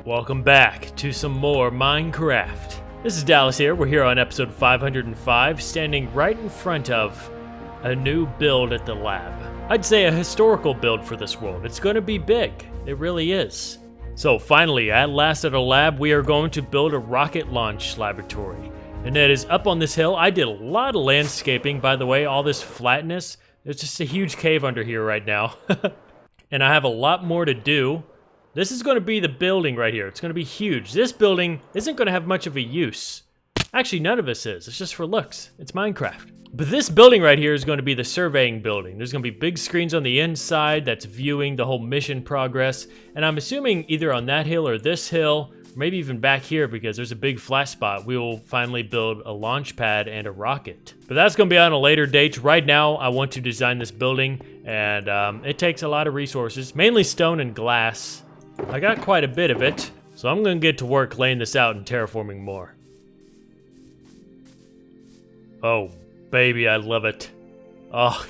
Welcome back to some more Minecraft. This is Dallas here. We're here on episode 505, standing right in front of a new build at the lab. I'd say a historical build for this world. It's going to be big. It really is. So finally, at last at a lab, we are going to build a rocket launch laboratory. And it is up on this hill. I did a lot of landscaping, by the way, all this flatness. There's just a huge cave under here right now. And I have a lot more to do. This is going to be the building right here. It's going to be huge. This building isn't going to have much of a use. Actually, none of this is. It's just for looks. It's Minecraft. But this building right here is going to be the surveying building. There's going to be big screens on the inside that's viewing the whole mission progress. And I'm assuming either on that hill or this hill, or maybe even back here because there's a big flat spot, we will finally build a launch pad and a rocket. But that's going to be on a later date. Right now, I want to design this building, and it takes a lot of resources, mainly stone and glass. I got quite a bit of it, so I'm going to get to work laying this out and terraforming more. Oh, baby, I love it. Oh,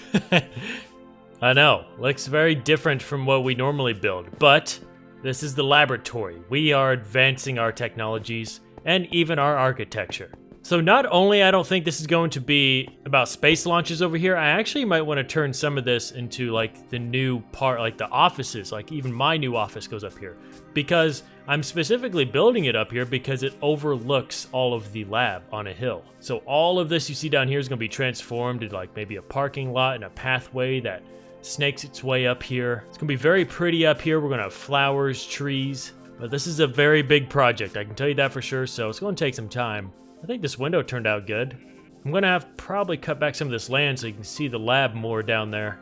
I know, looks very different from what we normally build, but this is the laboratory. We are advancing our technologies and even our architecture. So not only I don't think this is going to be about space launches over here, I actually might want to turn some of this into like the new part, like the offices, like even my new office goes up here. Because I'm specifically building it up here because it overlooks all of the lab on a hill. So all of this you see down here is going to be transformed into like maybe a parking lot and a pathway that snakes its way up here. It's going to be very pretty up here. We're going to have flowers, trees. But this is a very big project, I can tell you that for sure, so it's going to take some time. I think this window turned out good. I'm going to have probably cut back some of this land so you can see the lab more down there.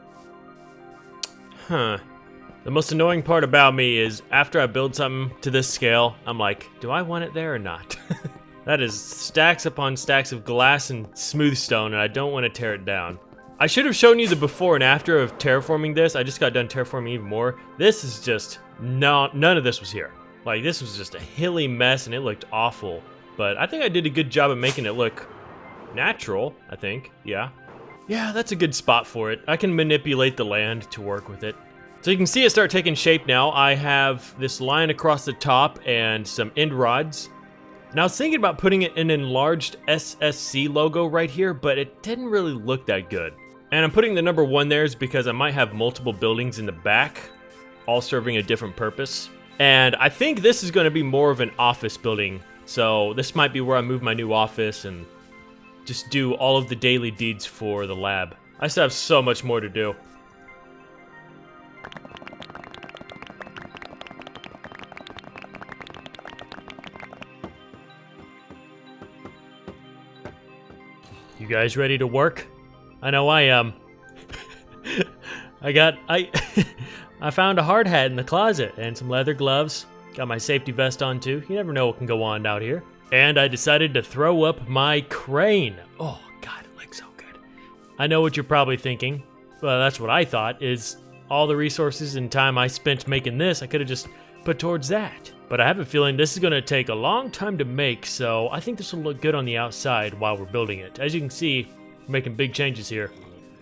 Huh. The most annoying part about me is after I build something to this scale, I'm like, do I want it there or not? That is stacks upon stacks of glass and smooth stone, and I don't want to tear it down. I should have shown you the before and after of terraforming this. I just got done terraforming even more. This is just, none of this was here. Like, this was just a hilly mess, and it looked awful. But I think I did a good job of making it look natural, I think, yeah. Yeah, that's a good spot for it. I can manipulate the land to work with it. So you can see it start taking shape now. I have this line across the top and some end rods. And I was thinking about putting it in an enlarged SSC logo right here, but it didn't really look that good. And I'm putting the number 1 there is because I might have multiple buildings in the back, all serving a different purpose. And I think this is going to be more of an office building. So this might be where I move my new office and just do all of the daily deeds for the lab. I still have so much more to do. You guys ready to work? I know I am. I found a hard hat in the closet and some leather gloves. Got my safety vest on too. You never know what can go on out here. And I decided to throw up my crane. Oh God, it looks so good. I know what you're probably thinking. Well, that's what I thought, is all the resources and time I spent making this, I could have just put towards that. But I have a feeling this is going to take a long time to make, so I think this will look good on the outside while we're building it. As you can see, we're making big changes here.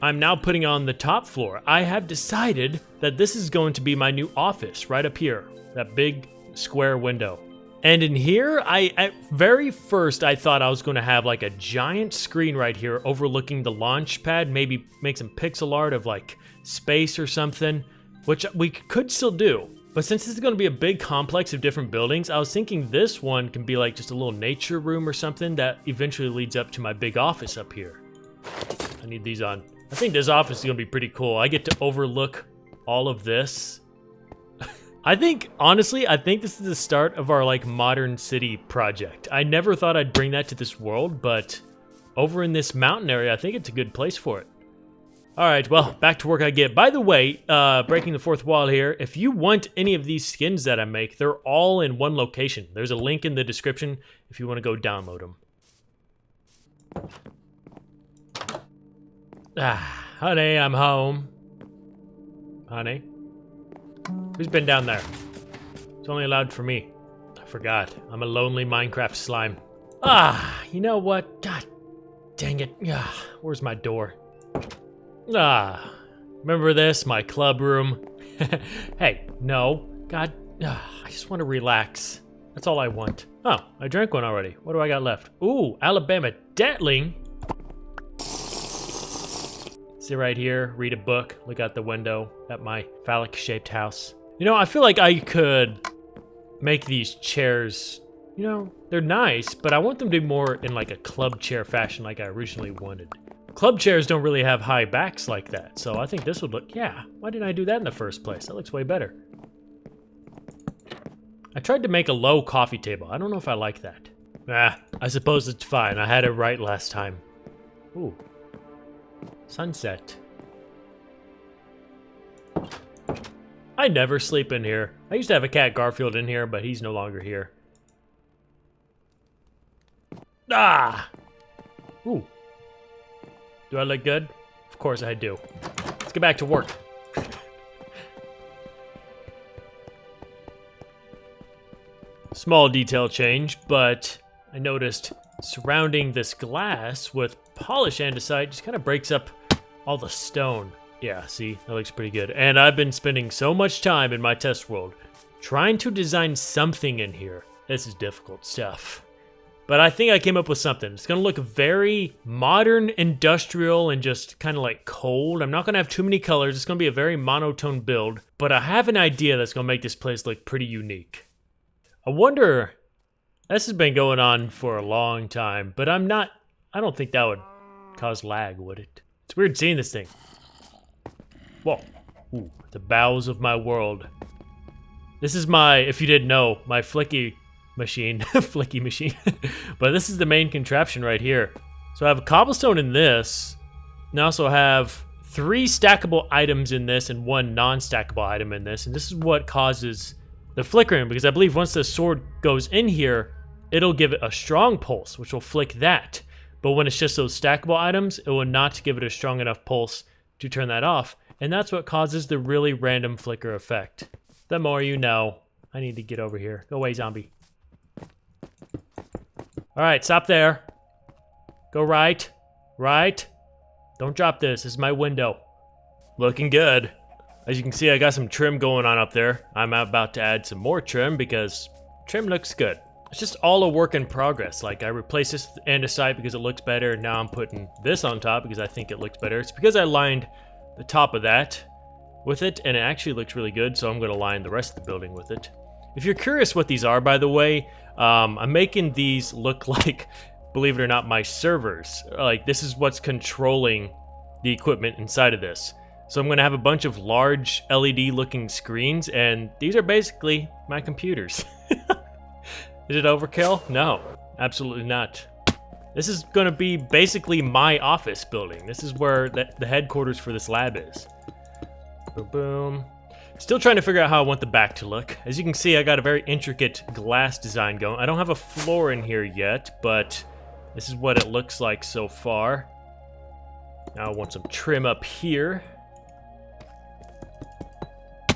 I'm now putting on the top floor. I have decided that this is going to be my new office right up here. That big square window. And in here, at very first, I thought I was going to have like a giant screen right here overlooking the launch pad, maybe make some pixel art of like space or something, which we could still do. But since this is going to be a big complex of different buildings, I was thinking this one can be like just a little nature room or something that eventually leads up to my big office up here. I need these on. I think this office is going to be pretty cool. I get to overlook all of this. Honestly, I think this is the start of our like modern city project. I never thought I'd bring that to this world, but over in this mountain area, I think it's a good place for it. All right, well, back to work I get. By the way, breaking the fourth wall here, if you want any of these skins that I make, they're all in one location. There's a link in the description if you want to go download them. Ah, honey, I'm home. Honey? Who's been down there? It's only allowed for me. I forgot. I'm a lonely Minecraft slime. Ah, you know what? God dang it. Ah, where's my door? Ah, remember this? My club room? Hey, no. God, I just want to relax. That's all I want. Oh, I drank one already. What do I got left? Ooh, Alabama Datling. Sit right here, read a book, look out the window at my phallic-shaped house. You know, I feel like I could make these chairs, you know, they're nice, but I want them to be more in like a club chair fashion like I originally wanted. Club chairs don't really have high backs like that, so I think this would look, yeah, why didn't I do that in the first place? That looks way better. I tried to make a low coffee table. I don't know if I like that. I suppose it's fine. I had it right last time. Ooh. Sunset. I never sleep in here. I used to have a cat Garfield in here, but he's no longer here. Ah! Ooh. Do I look good? Of course I do. Let's get back to work. Small detail change, but I noticed surrounding this glass with polish andesite just kind of breaks up all the stone. Yeah, see, that looks pretty good. And I've been spending so much time in my test world trying to design something in here. This is difficult stuff. But I think I came up with something. It's gonna look very modern, industrial, and just kind of like cold. I'm not gonna have too many colors. It's gonna be a very monotone build, but I have an idea that's gonna make this place look pretty unique. I wonder, this has been going on for a long time, but I don't think that would cause lag, would it? It's weird seeing this thing. Whoa. Ooh, the bowels of my world. This is my, if you didn't know, my flicky machine. Flicky machine. But this is the main contraption right here. So I have a cobblestone in this, and I also have 3 stackable items in this and 1 non-stackable item in this, and this is what causes the flickering, because I believe once the sword goes in here, it'll give it a strong pulse, which will flick that. But when it's just those stackable items, it will not give it a strong enough pulse to turn that off. And that's what causes the really random flicker effect. The more you know. I need to get over here. Go away, zombie. Alright, stop there. Go right. Right. Don't drop this. This is my window. Looking good. As you can see, I got some trim going on up there. I'm about to add some more trim because trim looks good. It's just all a work in progress. Like, I replaced this andesite because it looks better. Now I'm putting this on top because I think it looks better. It's because I lined the top of that with it, and it actually looks really good, so I'm going to line the rest of the building with it. If you're curious what these are, by the way, I'm making these look like, believe it or not, my servers. Like, this is what's controlling the equipment inside of this. So I'm going to have a bunch of large LED-looking screens, and these are basically my computers. Is it overkill? No, absolutely not. This is going to be basically my office building. This is where the headquarters for this lab is. Boom, boom. Still trying to figure out how I want the back to look. As you can see, I got a very intricate glass design going. I don't have a floor in here yet, but this is what it looks like so far. Now I want some trim up here.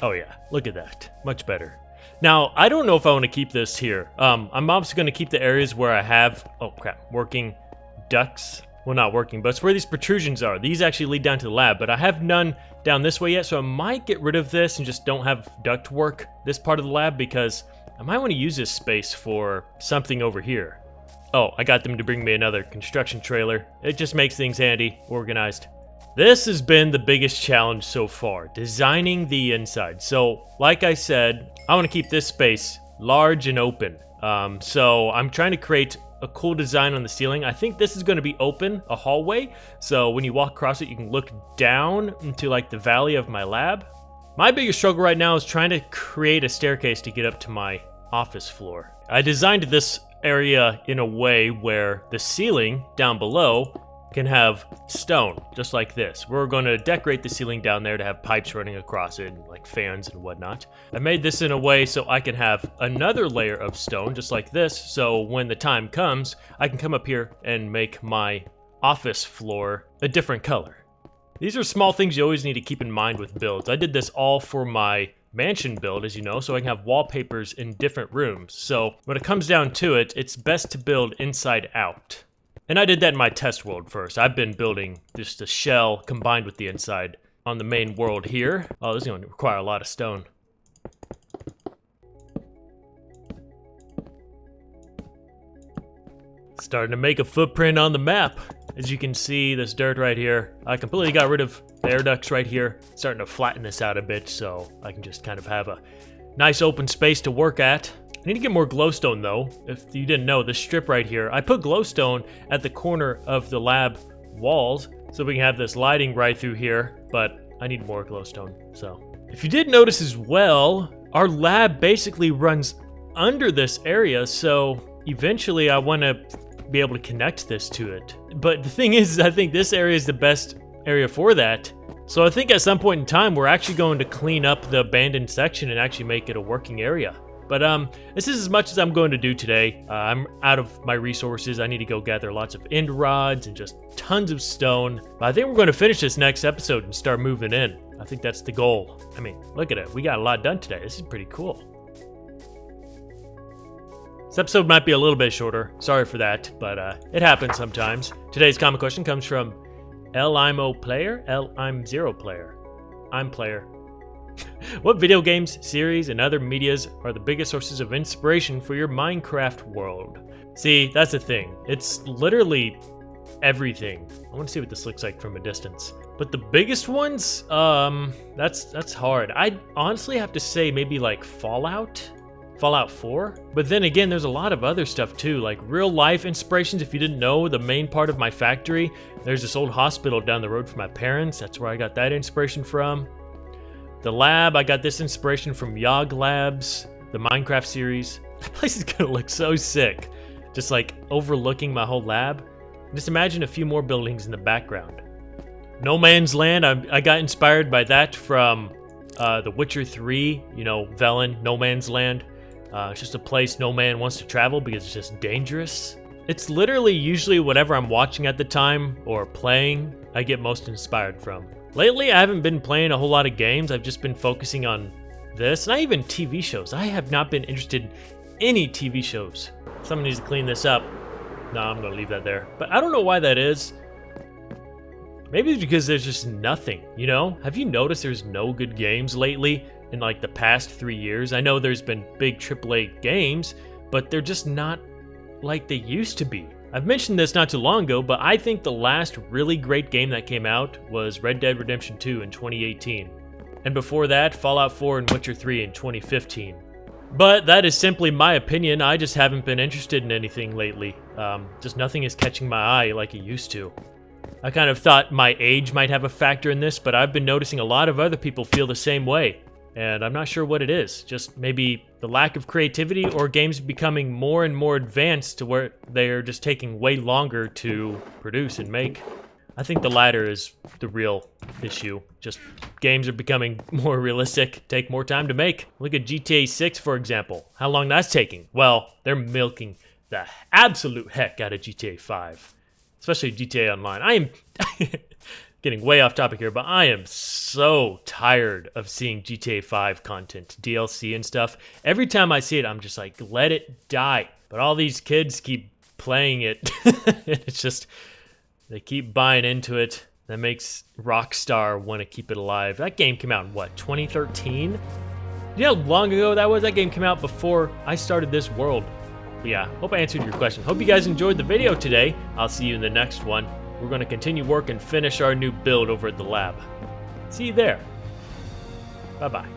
Oh yeah, look at that. Much better. Now, I don't know if I want to keep this here. I'm obviously going to keep the areas where I have, oh crap, working ducts. Well, not working, but it's where these protrusions are. These actually lead down to the lab, but I have none down this way yet, so I might get rid of this and just don't have duct work this part of the lab because I might want to use this space for something over here. Oh, I got them to bring me another construction trailer. It just makes things handy, organized. This has been the biggest challenge so far, designing the inside. So, like I said, I want to keep this space large and open. So I'm trying to create a cool design on the ceiling. I think this is going to be open, a hallway. So when you walk across it, you can look down into like the valley of my lab. My biggest struggle right now is trying to create a staircase to get up to my office floor. I designed this area in a way where the ceiling down below can have stone, just like this. We're going to decorate the ceiling down there to have pipes running across it, and like fans and whatnot. I made this in a way so I can have another layer of stone, just like this, so when the time comes, I can come up here and make my office floor a different color. These are small things you always need to keep in mind with builds. I did this all for my mansion build, as you know, so I can have wallpapers in different rooms. So when it comes down to it, it's best to build inside out. And I did that in my test world first. I've been building just a shell combined with the inside on the main world here. Oh, this is going to require a lot of stone. Starting to make a footprint on the map. As you can see, this dirt right here, I completely got rid of the air ducts right here. Starting to flatten this out a bit so I can just kind of have a nice open space to work at. I need to get more glowstone though. If you didn't know, this strip right here, I put glowstone at the corner of the lab walls so we can have this lighting right through here, but I need more glowstone. So if you did notice as well, our lab basically runs under this area, so eventually I want to be able to connect this to it. But the thing is, I think this area is the best area for that. So I think at some point in time, we're actually going to clean up the abandoned section and actually make it a working area. But this is as much as I'm going to do today. I'm out of my resources. I need to go gather lots of end rods and just tons of stone. But I think we're going to finish this next episode and start moving in. I think that's the goal. I mean, look at it. We got a lot done today. This is pretty cool. This episode might be a little bit shorter. Sorry for that, but it happens sometimes. Today's comment question comes from LIMO Player, LIM0 Player. I'm Player. What video games, series, and other medias are the biggest sources of inspiration for your Minecraft world? See, that's the thing. It's literally everything. I want to see what this looks like from a distance. But the biggest ones, that's hard. I'd honestly have to say maybe like Fallout 4. But then again, there's a lot of other stuff too, like real life inspirations. If you didn't know, the main part of my factory, there's this old hospital down the road from my parents. That's where I got that inspiration from. The lab, I got this inspiration from Yog Labs, the Minecraft series. That place is gonna look so sick. Just like overlooking my whole lab. Just imagine a few more buildings in the background. No Man's Land, I got inspired by that from The Witcher 3, you know, Velen, No Man's Land. It's just a place no man wants to travel because it's just dangerous. It's literally usually whatever I'm watching at the time or playing, I get most inspired from. Lately, I haven't been playing a whole lot of games. I've just been focusing on this, not even TV shows. I have not been interested in any TV shows. Someone needs to clean this up. No, I'm gonna leave that there. But I don't know why that is. Maybe it's because there's just nothing, you know? Have you noticed there's no good games lately in like the past 3 years? I know there's been big AAA games, but they're just not like they used to be. I've mentioned this not too long ago, but I think the last really great game that came out was Red Dead Redemption 2 in 2018. And before that, Fallout 4 and Witcher 3 in 2015. But that is simply my opinion. I just haven't been interested in anything lately. Just nothing is catching my eye like it used to. I kind of thought my age might have a factor in this, but I've been noticing a lot of other people feel the same way. And I'm not sure what it is. Just maybe the lack of creativity or games becoming more and more advanced to where they're just taking way longer to produce and make. I think the latter is the real issue. Just games are becoming more realistic, take more time to make. Look at GTA 6, for example. How long that's taking? Well, they're milking the absolute heck out of GTA 5. Especially GTA Online. I am getting way off topic here, but I am so tired of seeing GTA 5 content, DLC and stuff. Every time I see it, I'm just like, let it die. But all these kids keep playing it. It's just, they keep buying into it. That makes Rockstar want to keep it alive. That game came out in what, 2013? You know how long ago that was? That game came out before I started this world. But yeah, hope I answered your question. Hope you guys enjoyed the video today. I'll see you in the next one. We're going to continue work and finish our new build over at the lab. See you there. Bye-bye.